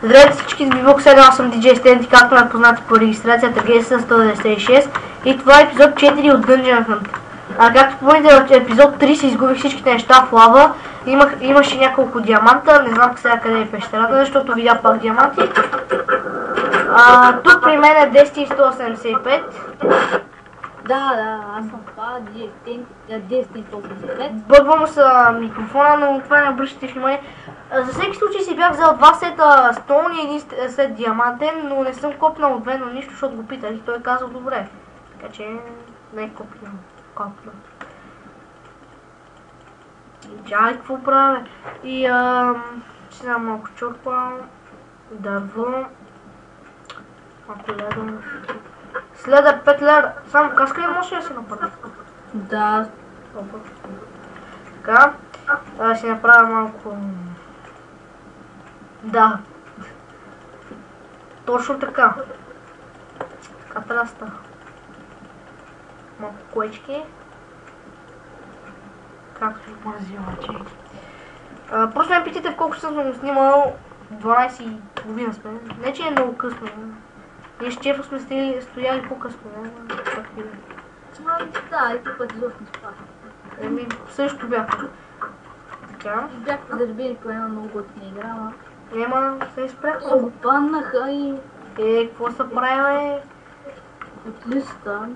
Здравейте всички, с Бибок 7, аз съм DJ Стенти, както ме познати по регистрацията GS 196 и това е епизод 4 от Dungeon Hunt. Както помните, в епизод 3 се изгубих всичките неща в лава, имаше няколко диаманта, не знам сега къде е пещерата, защото видях пак диаманти. Тук при мен е Destiny 185. Да, аз съм това, Destiny 185. Бъгвам с микрофона, но това не обръщате внимание. За всеки случай си бях взел 2 сета стон и един сет диамантен, но не съм копнал отведно нищо, защото го питах и той казал добре. Така че не е копнал. Чай, какво правя? И ще дам малко чорпа, дърво, малко ледо. Следа 5 леда. Само каска ли може да се направи? Да. Така. Ще направя малко... Да. Точно така. Така трябва да става. Малко коечки. Както и мазилачи. Просто ме питайте в колко съм снимал. 12:30 сме. Не че е много късно. Ние с Чефа сме стояли по-късно. Да, и тук изобщо не спах. Също бяха. Така. Бях подърбили по една много готина игра, ама... Нема, се изпряха. Обаннаха и... Какво са правили? От листа.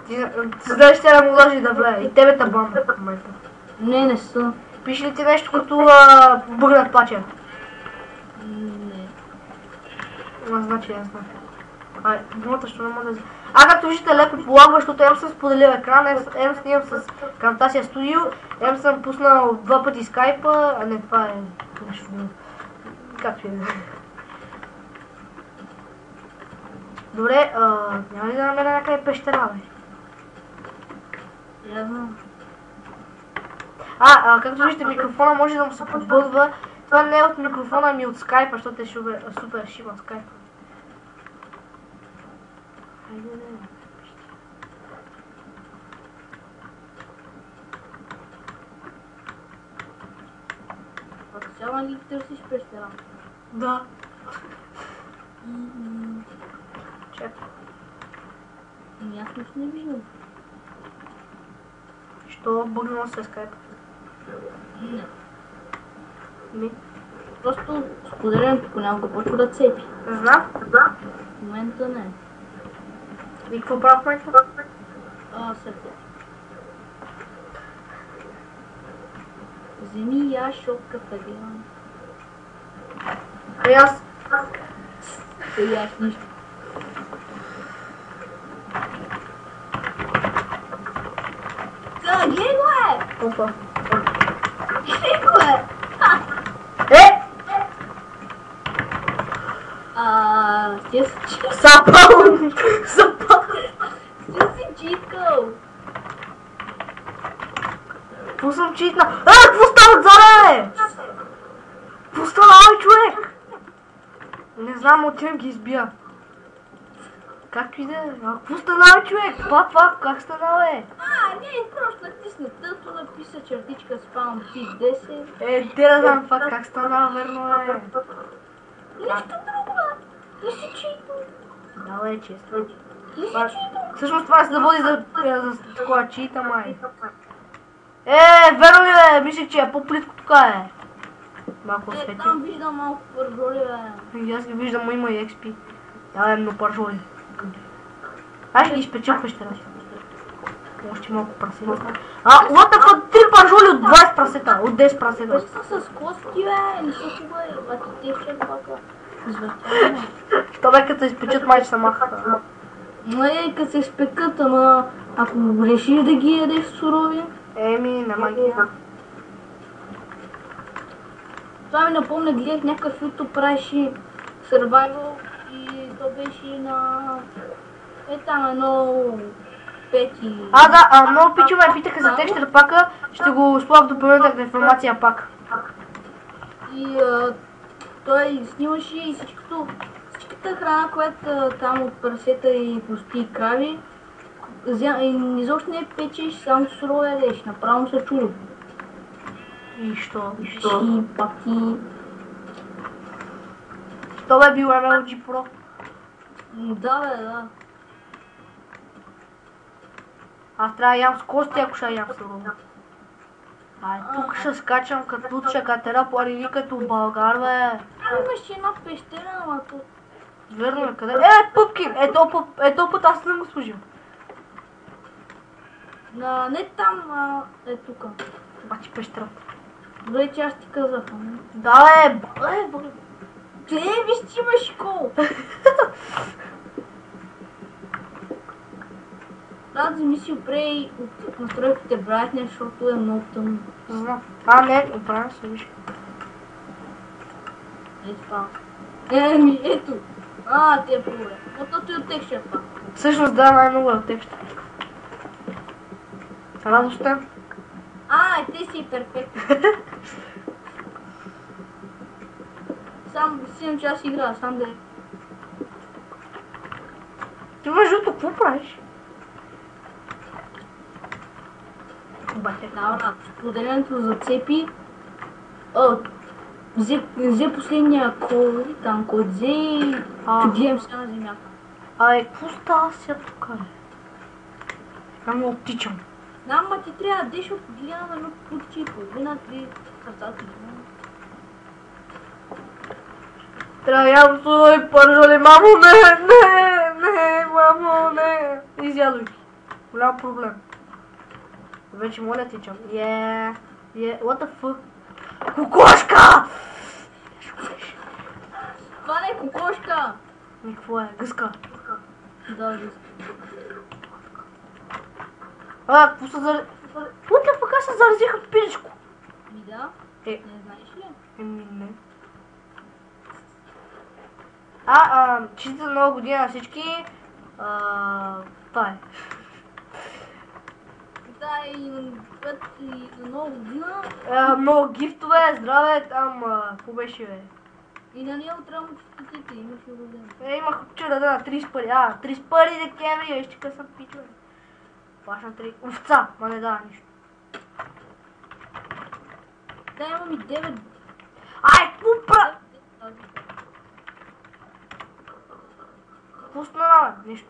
Ти знаеш, тя не може да влезе. И тебе та банда в момента. Не са. Пише ли ти нещо като бъгнат пача? Не. Значи я знам. Моята ще не мога да... Както виждате, леко полагва, защото ем съм споделил екран, ем снимам с Camtasia Studio, ем съм пуснал 2 пъти скайпа, а не, това е нещо друго. Както и да. Добре, няма ли да намеря някъде пещера, бе? Не знам. Както виждате, микрофона може да му се побълва. Това не е от микрофона, ами от скайпа, защото е супер шима скайпа. Хайде, А сега ли търсиш пещера? Да. Чакай. Аз нищо не виждам. Що бъгнало се скайпа? Не. Просто споделянето понякога почва да цепи. Не знам. В момента не. И какво правя в момента? Сърце. Вземи я шопката, гледам. И аз. Яш нищо. Гледай го е! Опа. Гледай го е! Ти си чикал. Запал! Ти си чикал. Какво съм читна? Какво става отзаде? Какво става, човек? Не знам, отивам ги избия. Както и да е? Какво стана, човек? Това, как стана, бе? Не, просто натисна тъпто, написа чертичка спам P10. Те да знам това как стана, верно е. Нищо друго, не си читал. Да, бе, честно. Не си читал. Всъщност това се да води за такова чита, май. Верно ли, бе? Мислих, че е по-плитко тук, е. Малко свети. Там виждам малко пържоли, бе. И аз ги виждам, но има и XP. Да, но пържоли. Аз ще ги изпеча в пещерата. Още малко прасета. What the fuck? 3 пържоли от 20 прасета, от 10 прасета. Те са с кости, бе, не са хубави. Те ще пака. Извъртяваме. Що бе, като изпечат, май ще са махата. Като се изпекат, ама ако решиш да ги ядеш сурови. Нема ги. Това ми напомня, гледах някакъв YouTube правеше Survival и то беше на... там едно 5. Да, много пичо ме питаха за текстър пака, ще го сложа в допълнителната информация пак. И той снимаше и всичката храна, която там от прасета и пусти и крави, изобщо не печеш, само сурово ядеш, направо се чудо. И що? И паки. То бе бил MLG Pro. Да, бе, да. Аз трябва да ям с кости, ако ще ям сурово. Ай, тук ще скачам като катера планини като българ, бе. Имаш една пещера, ама то... Верно е, къде? Пъпки! Ето път аз съм го служил. Не там, е тука. Бачи пещерата. Добре, че аз ти казах. Да, бе! Виж, че имаш кол. Трябва да замисли опре от настройките брайтне, защото е много тъмно. Знам. Не, оправям се, виж. Ето това. Ето. Те е по-добре. Отото и от текща това. Всъщност да, най-много е от текста. Радостен. Те си перфектни. Сам 7 часа игра, сам да е. Ти между другото, какво правиш? Бате. Да, споделянето зацепи. Взе последния код, там код взе и гледам сега на земята. Какво става сега тук, бе? Сега ме оптичам. Да, ма ти трябва да деш от гледам едно путче и половина, 3 сърцата. Трябва да ям сурови пържоли, мамо, не, мамо, не. Изядох ги. Голям проблем. Вече моля тичам. What the fuck? Кокошка! Това не е кокошка! Какво е? Гъска. Да, гъска. Какво се зарази... What the fuck, аз се заразих от пиличко? Да? Не знаеш ли? Не. Честита нова година на всички. Това е. Да, и на нова година. Много гифтове, здраве, там, какво беше, бе? И на нея трябва честитите, имаш ли година? Имах вчера на 31, 31 декември, виж, че късъм пич, бе. Плащам 3 овца, ма не дава нищо. Да, имам и 9. Какво правя? Какво стана, бе? Нищо.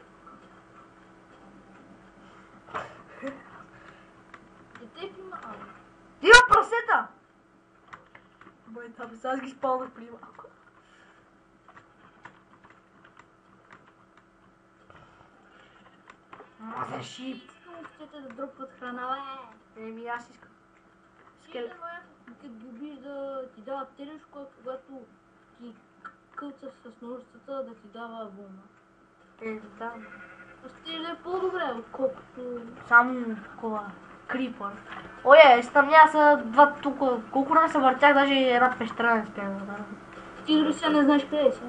Има прасета! Бай, там сега аз ги спалнах преди малко. Мазеши! Искам овцете да дропват храна, бе! Аз искам. Като ги убиш да ти дава телешко, когато ти кълцаш с ножицата да ти дава вълна. Да. Ще да е по-добре, отколкото... Само такова крипър. Стъмня са два тук. Колко време се въртях, даже една пещера не спя да дам. Ти дори сега не знаеш къде си.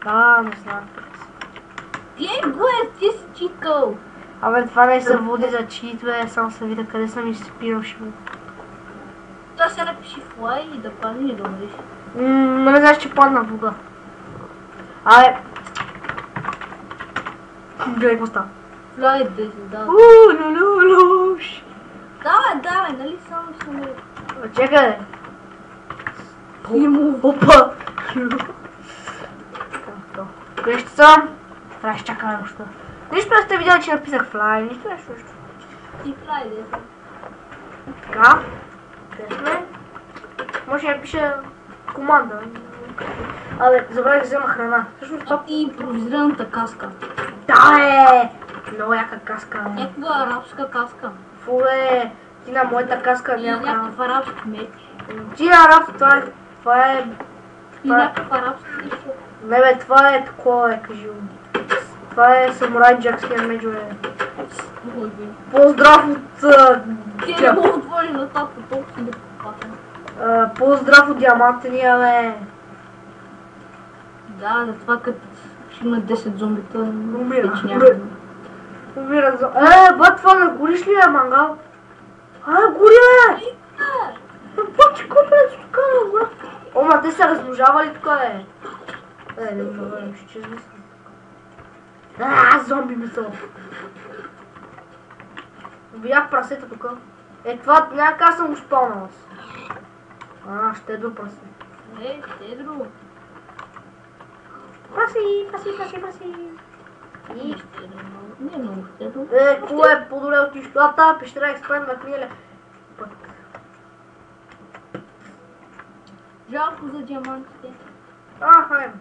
Да, не знам. Ти си читал. Това не се води за чит, бе, само се видя къде съм и спирал шиво. Това се напиши флай и да падне и да умреш. Не знаеш, че падна вода. Гледай, какво става? Флай 10, да. Лулулуш. Давай, нали само ще умреш. Чекай. Опа. Къде ще съм? Трябва да чакаме нощта. Нищо не сте видяли, че написах флай, нищо нещо. Ти флай 10. Така. Къде сме? Може да пиша команда. Забравих да взема храна. И импровизираната каска. Да, много яка каска. Някаква арабска каска. Фуле, ти на моята каска И няма. някакъв арабски меч. Ти араб, това е... И някакъв арабски нещо. Не бе, това е такова, кажи го. Това е самурай джакския меч, бе. Поздрав от... Ти не мога да отвориш на тапо, толкова си да попатам. Поздрав от диамантения, бе. Да, за това като ще има 10 зомбита, Умира зомби. Бат, това не гориш ли, бе, мангал? Гори, бе! Бачи, копе, тук, бе, Ома, те са размножавали тук, бе. Не говорим, ще измислям. Зомби мисъл. Видях прасета тук. Това някак аз съм го спалнал аз. Ще е до прасе. Щедро. Праси. И щедро много. Не много щедро. Кой е по-добре от нищо? А тази пещера експандна хмеля. Жалко за диамантите. Хайде.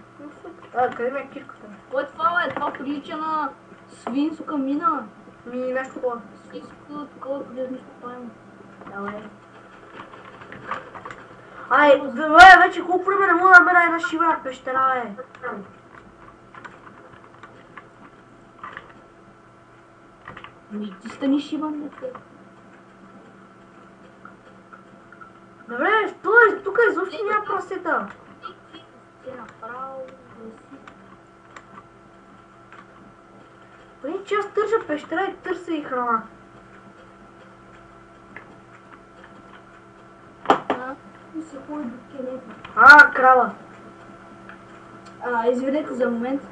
Къде ме е кирката? Кой това е? Това прилича на свинска мина. Нещо такова. Свинска такова полезно изкопаемо. Давай. Вече колко време не мога да намеря една шива пещера, Ти стани шиван, не. Добре, тук изобщо няма прасета. Преди че аз тържа пещера и търся и храна. Крава. Извинете за момент.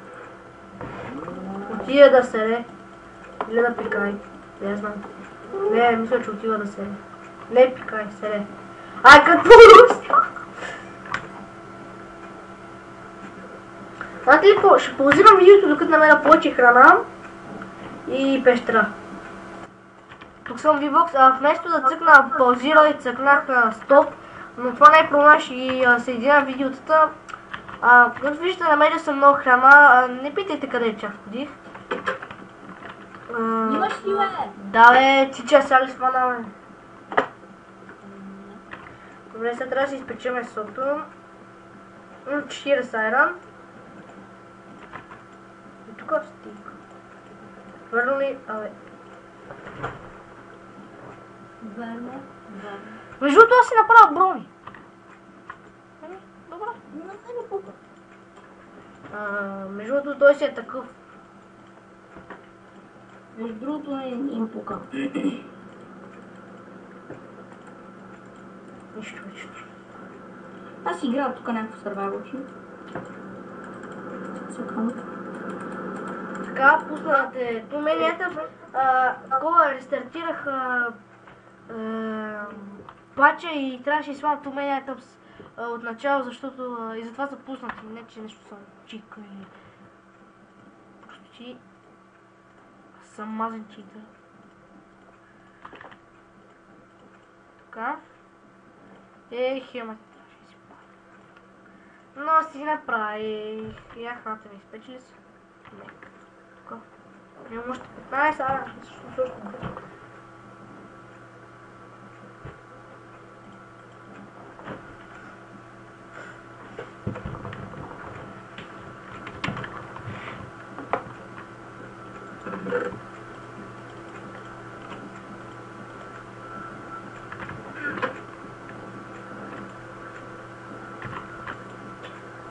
Отида да сере. Или да пикай. Не знам. Не, мисля, че отива да сере. Не пикай, сере. Какво знаете ли какво? Ще паузирам видеото, докато намеря повече храна и пещера. Тук съм VBOX, вместо да цъкна паузира и цъкнах стоп, но това не е проблем, ще ги съединя видеотата. Както виждате, намерил съм много храна, не питайте къде чак ходих. Имаш ли, бе? Да, бе, ти че сега ли свана, бе? Добре, сега трябва да си изпечем месото. 40 айран. И тук стик. Верно ли? Верно. Между другото аз си направя брони. Добре. Не пука. Между другото той си е такъв. Между другото не им пука. Нищо. Аз играя тук някакво сървайвълчи. Така, пуснате туменията. Такова рестартирах пача и трябваше да изслагам туменията от начало, защото и затова са пуснати. Не, че нещо съм чика или... Почти съм мазен читър. Така. Хемата трябваше да си правя. Но си направих. Храната ми изпече ли са? Не. Тук. Имам още 15, също.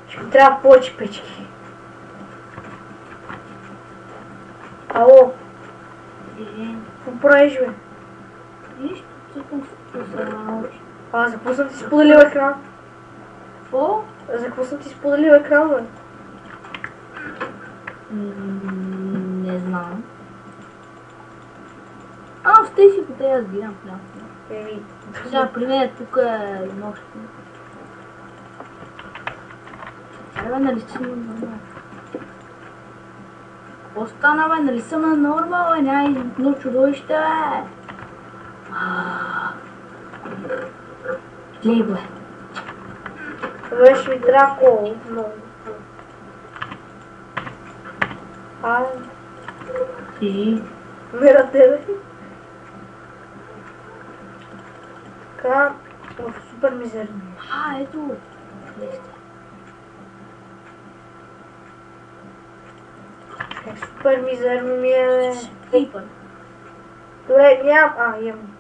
Ще трябва повече печки. Ало? Какво правиш, бе? Нищо, цъкам с сървайвълчи. За какво съм ти споделил екран? Какво? За какво съм ти споделил екран, бе? Не знам. В тези потея аз гледам плясно. Сега при мен тук е нощ. Бе, нали съм на норма? Какво стана, бе? Нали съм на норма, бе? Няма излитно чудовище, бе! Глей, бе! Бе, ще ми трябва коло. Ти? Мера тебе. Така, супер мизерно. Ето! Супер мизерно ми е, бе. Крипър. Добре, нямам. Имам.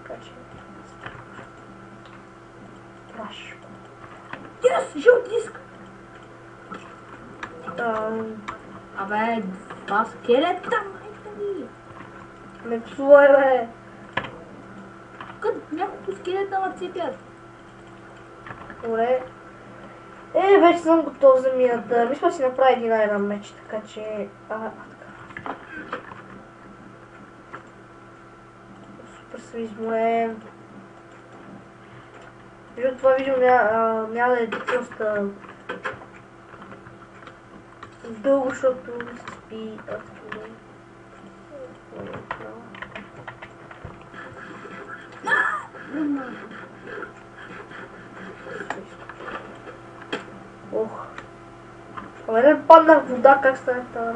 Така че... Праш. Жълт диск! Абе, това скелета, майка ми! Не псувай, бе. Тук няколко скелета ма цепят. Добре. Вече съм готов за мината. Мисля си направи един айран меч, така че... Така. Супер съм измоен. Между това видео няма да е доста дълго, защото се спи адски. Ох. Абе не паднах в вода, как стане това?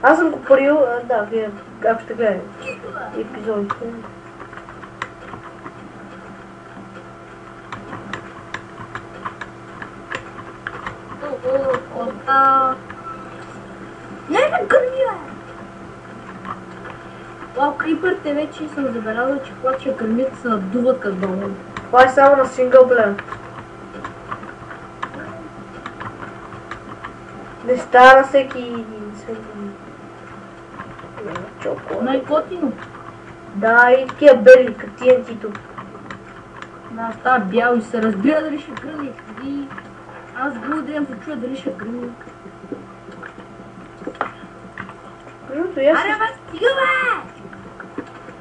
Аз съм го парил, да, вие как ще гледате епизодите. Не гърми, бе! Вау, крипърите вече съм забелязал, че когато гърмите се надуват като балон. Това е само на синглплеер. Не става на всеки чоко. Най-готино. Да, и такива бели, като TNT-то. Да, става бял и се разбира дали ще гръмне. И аз благодарям се чуя дали ще гръмне. Аре, бе, стига, бе!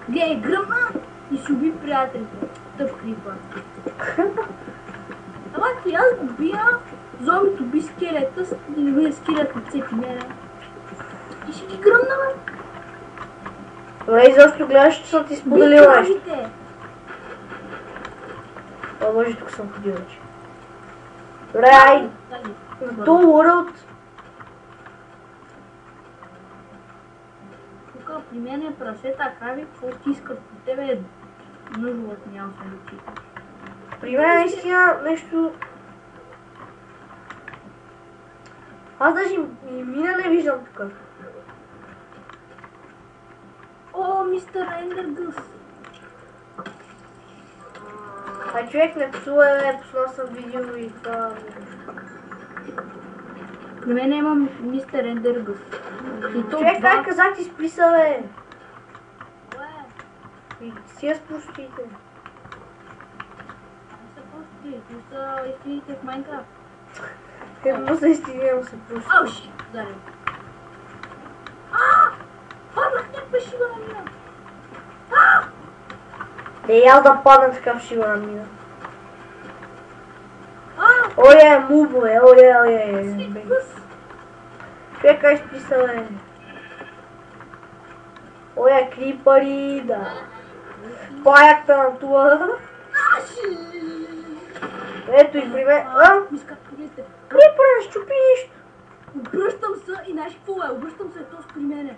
Гледай, гръмна и си уби приятелите. Тъп крипа. Ама ти аз го бия, зомбито би скелета, скелет на цепи мене. И ще ги гръмна, бе. Добре, и защо гледаш, че съм ти споделил нещо? А, може тук съм ходил вече. Добре, ай! To world! Тук при мен е прасета, крави, какво ти искат по тебе е нужно, няма се лечи. При мен наистина нещо... Аз даже и мина не виждам тук. О, мистер Ендергъс! А човек не псува, пуснал съм видео и това... При мен имам мистер Ендергъс. Човек, как казах ти списа, бе? И си я спустите. Не са прости, това са истините в Майнкрафт. Едно са истинено се пусти. Ау, ши, ударим. Паднах някаква шива на мина. Не, аз да падна така в шива на мина. Ое, мубо, бе, ое. Човек, как списа, бе? Ое, крипари, да. Паякта на това. Ето и при мен. Крипър, не щупи нищо. Обръщам се и знаеш какво е? Обръщам се точно при мене.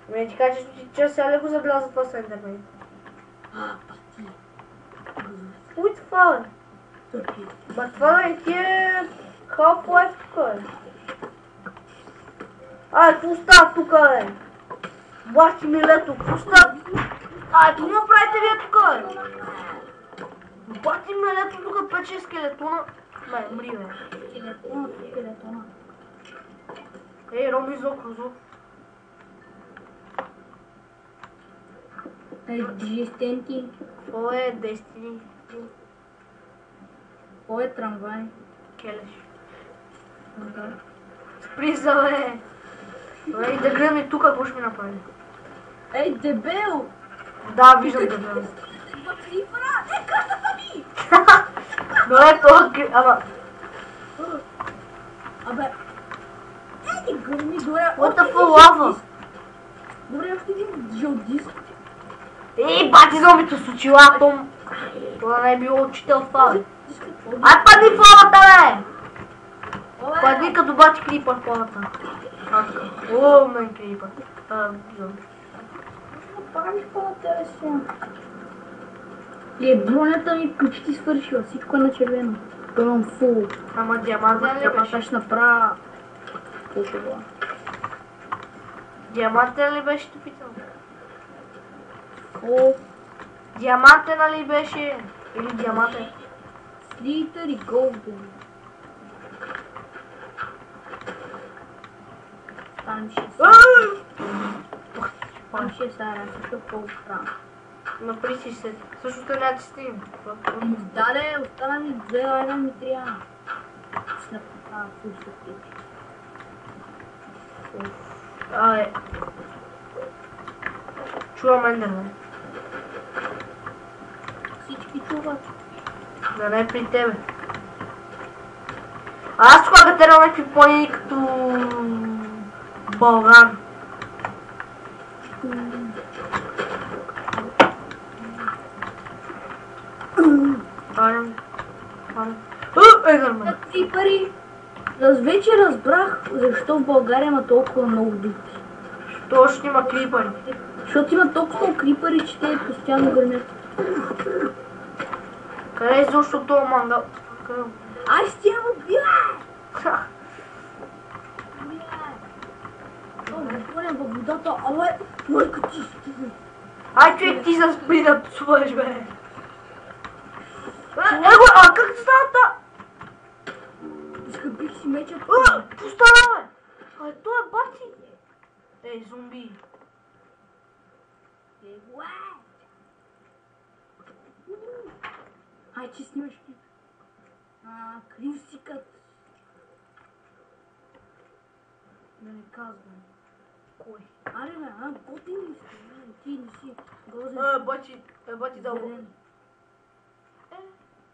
Не ти кажа, че сега леко забеляза това с интернет. Пати. Кой това, бе? Ба това е тия Half-Life тук, бе. Какво става тук, бе? Бахти ми лето, какво става? Какво му правите вие тук, бе? Бахти ми лето тук, 5-6 скелетона. Мри, бе. Скелетона. Ей, Роми, зок. Дижестенти. Какво е Destiny? Какво е трамвай? Келеш. Сприза, бе. Добре, и да гледам и тук, какво ще ми направи? Ей, дебел! Да, виждам дебел. Къщата ми! Добре, това ама... Абе... не гърми, добре... What the fuck, лава? Добре, още един жълт диск. Ей, бати зомбито с очила, Том! Това не е било учител в това, бе. Ай, падни в лавата, бе! Падни като бати крипър в лавата. О, мен крипър. Зомби. Направиш по-на тебе сега. Бронята ми почти свършила, всичко е на червено. Имам фул. Ама диамантен ли беше? Ще направя... Диамантен ли беше топител? О, Диамантен ли беше? Или диамантен? Слитър и голден. Там 6. Там 6 ара, също по-правилно. Напри си се. Същото няма ти стигне. Даде, остана ми 2 лайна ми трябва. Снапа, фул Чувам Ендермен. всички чуват. Да не е при тебе. Аз тук катерам някакви планини като Болган. Парам. Егърмен. Крипъри. Вече разбрах защо в България има толкова много дупки. Точно има крипъри. Защото има толкова много крипъри, че те постоянно гърмят. Къде е изобщо този мангал? Ай, стига му бия! Отворям във водата, ала майка ти стига. Ай, човек, ти се спри да псуваш, бе. Его, а как стана та? Изхъбих си меча. Пустана, бе. Ай, той е бати. Ей, зомби. Ай, че снимаш ти. Крисикът. Да не казвам. Кой? Аре, бе, готин ли си? Ти не си грозен. Бати дълго.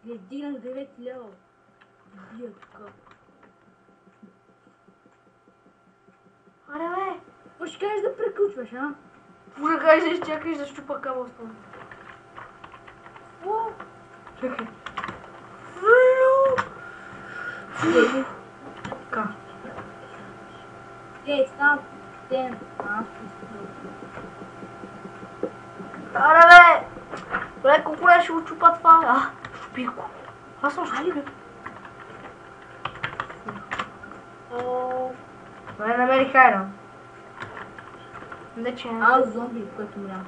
Дигнах 9 лева. Бия тука. Аре, бе. Какво ще кажеш да приключваш, а? Може да кажеш, чакаш да щупа кабелството. О! Чакай. Така. Ей, став. Ден. Аре, бе. Бе, колко не ще го чупа това? Шупико. Аз съм шупил. Бе, намерих айрон. Не, че Зомби, който мря.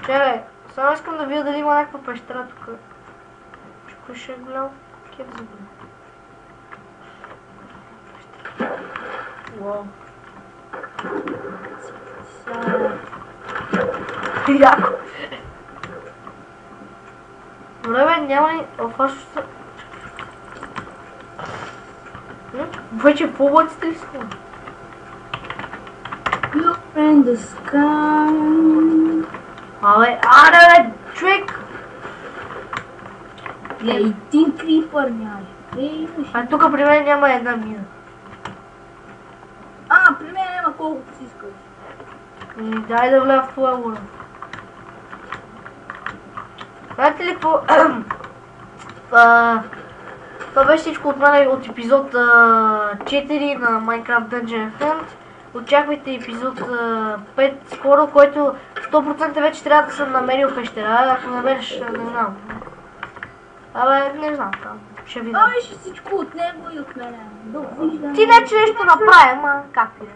Чакай, само искам да видя дали има някаква пещера тук. Кой ще е гледал? Кеп за гледа. Уау. Яко. Добре, бе, няма ли... Офаш се... Вече по-бъците ли са? Look in the sky. Абе, аре, бе, човек! Един крипър нямаш. А тук при мен няма една мина. При мен няма колкото си искаш. Дай да влея в това ура. Знаете ли какво? Това беше всичко от мен от епизод 4 на Minecraft Dungeon Hunt. Очаквайте епизод 5 скоро, който 100% вече трябва да съм намерил пещера. Ако намериш, не знам. Абе, не знам там. Ще видим. Ще всичко от него и от мене. Довиждане. Ти не че нещо направим, а как ти е?